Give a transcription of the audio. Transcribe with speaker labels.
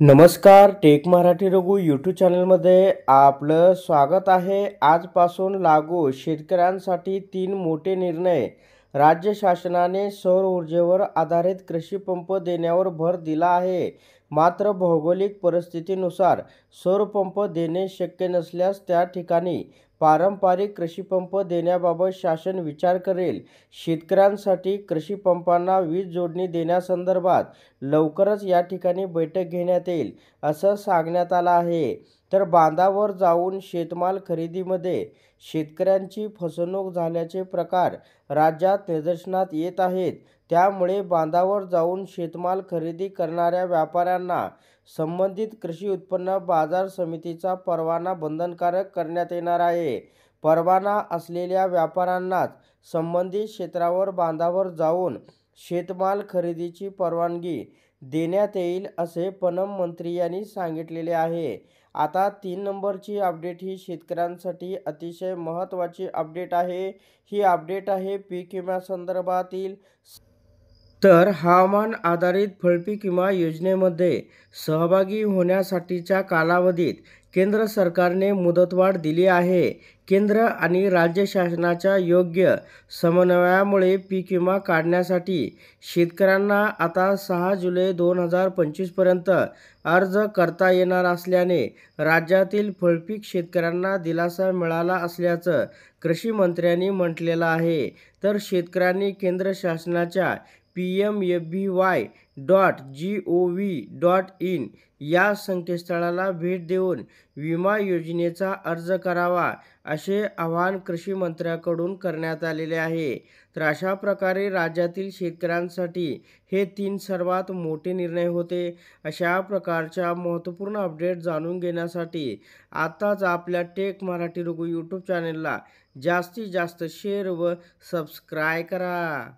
Speaker 1: नमस्कार, take Marathi Raghu YouTube चॅनलमध्ये आपलं स्वागत आहे। आजपासून लागू शेतकऱ्यांसाठी 3 मोठे निर्णय। राज्य शासनाने सौर ऊर्जेवर आधारित कृषी पंप देण्यावर भर दिला आहे। मात्र भौगोलिक परिस्थितीनुसार सौर पंप देणे शक्य नसल्यास त्या ठिकाणी पारंपरिक कृषी पंप देण्याबाबत शासन विचार करेल। शेतकऱ्यांसाठी कृषी पंपांना वीज जोडणी देण्यासंदर्भात लवकरच या ठिकाणी बैठक घेण्यात येईल असं सांगण्यात आलं आहे। तर बांधावर जाऊन शेतमाल खरेदीमध्ये शेतकऱ्यांची फसवणूक झाल्याचे प्रकार राज्यात निदर्शनास येत आहेत। त्यामुळे बांधावर जाऊन शेतमाल खरेदी करणाऱ्या व्यापाऱ्यांना संबंधित कृषी उत्पन्न बाजार समितीचा परवाना बंधनकारक करण्यात येणार आहे। परवाना असलेल्या व्यापाऱ्यांनाच संबंधित क्षेत्रावर बांधावर जाऊन शेतमाल खरेदीची परवानगी देण्यात येईल असे पणन मंत्री यांनी सांगितलेले आहे। आता 3 नंबरची अपडेट ही शेतकऱ्यांसाठी अतिशय महत्त्वाची अपडेट आहे। ही अपडेट आहे पीक विम्यासंदर्भातील। तर हवामान आधारित फळपीक विमा योजनेमध्ये सहभागी होण्यासाठीच्या कालावधीत केंद्र सरकारने मुदतवाढ दिली आहे। केंद्र आणि राज्य शासनाच्या योग्य समन्वयामुळे पीक विमा काढण्यासाठी शेतकऱ्यांना आता 6 जुलै 2025 पर्यंत अर्ज करता येणार असल्याने राज्यातील फळपीक शेतकऱ्यांना दिलासा मिळाला असल्याचं कृषी मंत्र्यांनी म्हटलेलं आहे। तर शेतकऱ्यांनी केंद्र शासनाच्या pmfby.gov.in या संकेतस्थळाला भेट देऊन विमा योजनेचा अर्ज करावा असे आवाहन कृषी मंत्र्यांकडून करण्यात आलेले आहे। तर अशा प्रकारे राज्यातील शेतकऱ्यांसाठी हे 3 सर्वात मोठे निर्णय होते। अशा प्रकारच्या महत्त्वपूर्ण अपडेट जाणून घेण्यासाठी आताच आपल्या टेक मराठी रघु यूट्यूब चॅनलला जास्तीत जास्त शेअर व सबस्क्राईब करा।